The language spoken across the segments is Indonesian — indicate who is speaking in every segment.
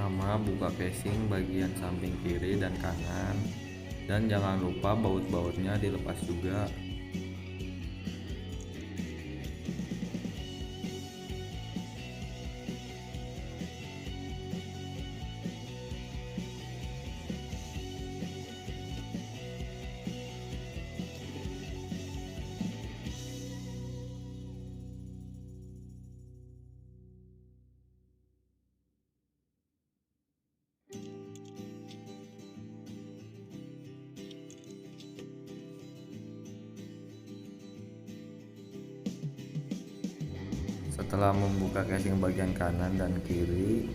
Speaker 1: Pertama, buka casing bagian samping kiri dan kanan, dan jangan lupa baut-bautnya dilepas juga. Setelah membuka casing bagian kanan dan kiri,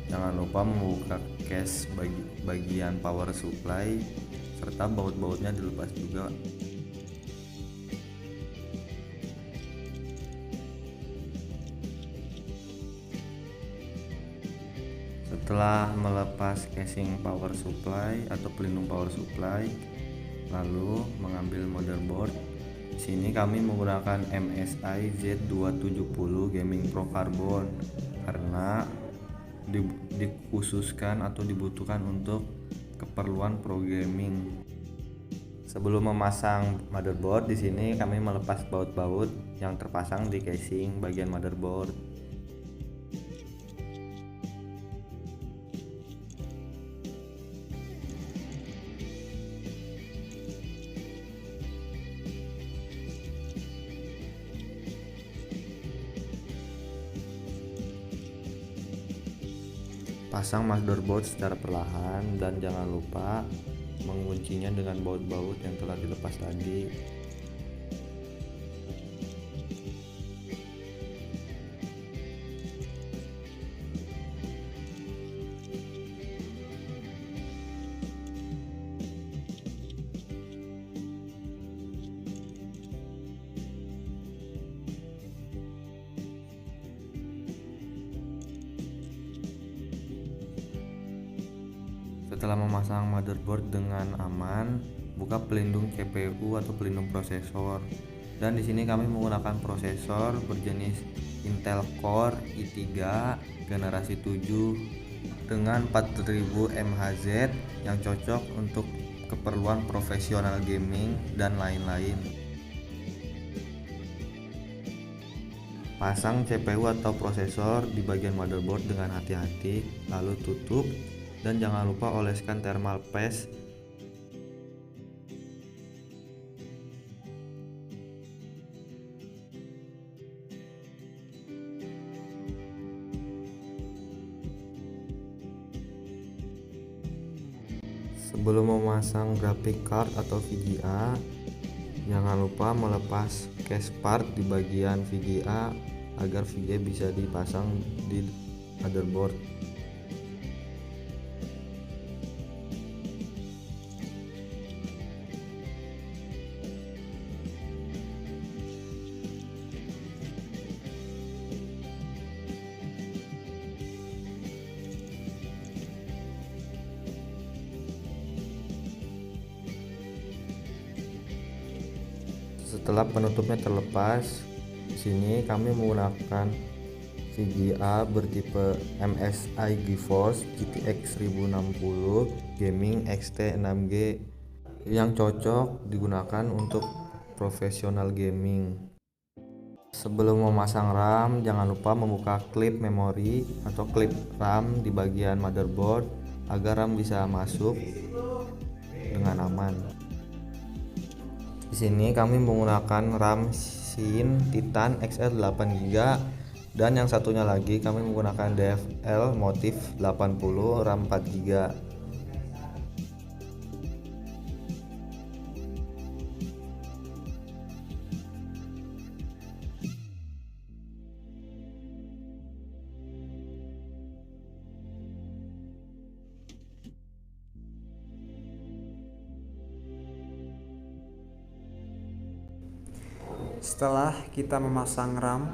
Speaker 1: jangan lupa membuka case bagian power supply serta baut-bautnya dilepas juga. Setelah melepas casing power supply atau pelindung power supply, lalu mengambil motherboard. Di sini kami menggunakan MSI Z270 Gaming Pro Carbon karena dikhususkan atau dibutuhkan untuk keperluan pro gaming. Sebelum memasang motherboard, di sini kami melepas baut-baut yang terpasang di casing bagian motherboard. Pasang motherboard secara perlahan dan jangan lupa menguncinya dengan baut-baut yang telah dilepas tadi. Setelah memasang motherboard dengan aman, buka pelindung CPU atau pelindung prosesor. Dan di sini kami menggunakan prosesor berjenis Intel Core i3 generasi 7 dengan 4000 MHz yang cocok untuk keperluan profesional gaming dan lain-lain. Pasang CPU atau prosesor di bagian motherboard dengan hati-hati, lalu tutup. Dan jangan lupa oleskan thermal paste. Sebelum memasang graphic card atau VGA, jangan lupa melepas case part di bagian VGA agar VGA bisa dipasang di motherboard. Setelah penutupnya terlepas, di sini kami menggunakan VGA bertipe MSI GeForce GTX 1060 Gaming XT 6G yang cocok digunakan untuk profesional gaming. Sebelum memasang RAM, jangan lupa membuka klip memori atau klip RAM di bagian motherboard agar RAM bisa masuk dengan aman. Di sini kami menggunakan RAM Shin Titan XL 8GB dan yang satunya lagi kami menggunakan DFL Motif 80 RAM 4GB.
Speaker 2: Setelah kita memasang RAM,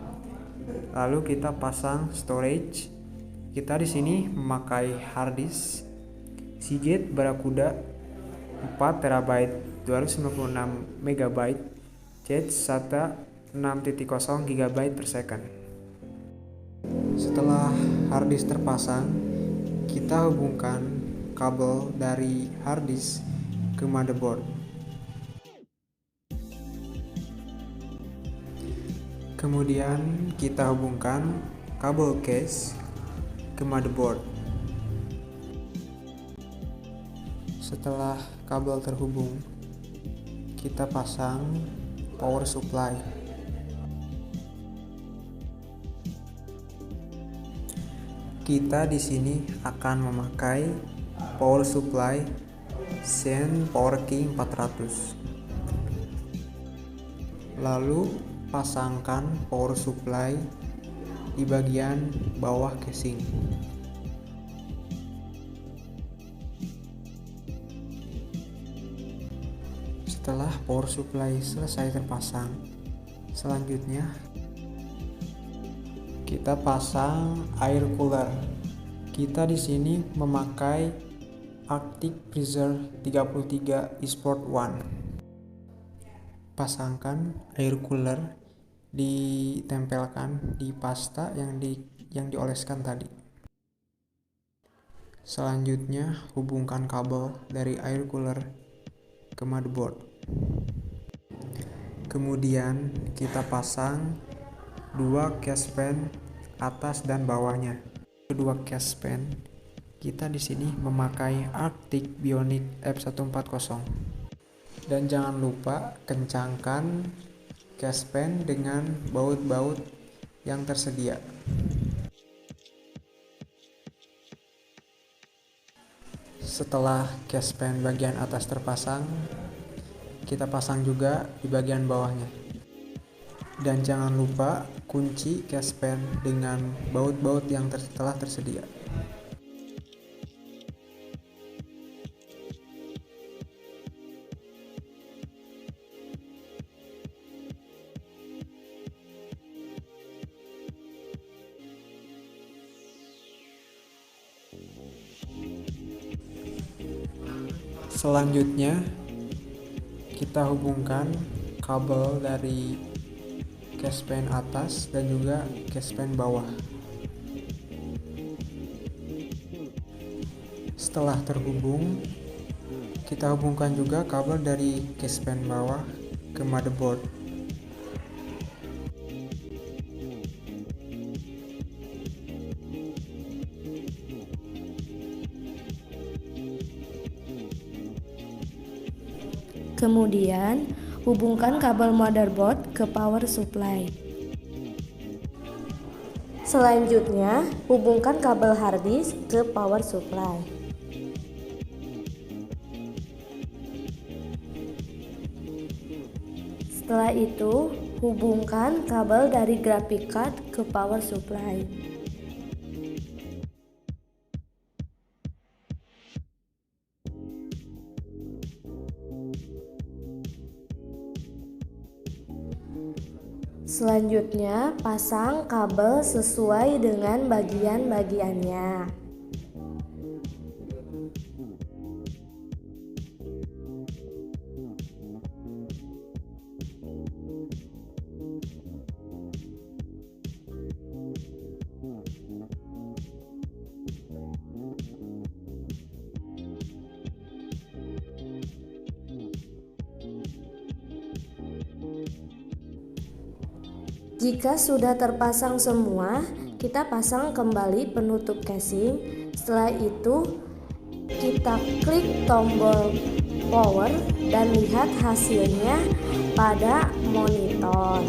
Speaker 2: lalu kita pasang storage. Kita di sini memakai hard disk Seagate Barracuda 4TB 256MB Jet SATA 6.0 GB per second. Setelah hard disk terpasang, kita hubungkan kabel dari hard disk ke motherboard. Kemudian kita hubungkan kabel case ke motherboard. Setelah kabel terhubung, kita pasang power supply. Kita di sini akan memakai power supply Zen PowerKey 400. Lalu pasangkan power supply di bagian bawah casing. Setelah power supply selesai terpasang, selanjutnya kita pasang air cooler. Kita di sini memakai Arctic Freezer 33 eSport One. Pasangkan air cooler, ditempelkan di pasta yang dioleskan tadi. Selanjutnya hubungkan kabel dari air cooler ke motherboard. Kemudian kita pasang dua case fan atas dan bawahnya. Kedua case fan kita di sini memakai Arctic Bionic F140. Dan jangan lupa kencangkan case fan dengan baut-baut yang tersedia. Setelah case fan bagian atas terpasang, kita pasang juga di bagian bawahnya. Dan jangan lupa kunci case fan dengan baut-baut yang telah tersedia. Selanjutnya kita hubungkan kabel dari case fan atas dan juga case fan bawah. Setelah terhubung, kita hubungkan juga kabel dari case fan bawah ke motherboard.
Speaker 3: Kemudian, hubungkan kabel motherboard ke power supply. Selanjutnya, hubungkan kabel hard disk ke power supply. Setelah itu, hubungkan kabel dari graphic card ke power supply. Selanjutnya, pasang kabel sesuai dengan bagian-bagiannya. Jika sudah terpasang semua, kita pasang kembali penutup casing. Setelah itu, kita klik tombol power dan lihat hasilnya pada monitor.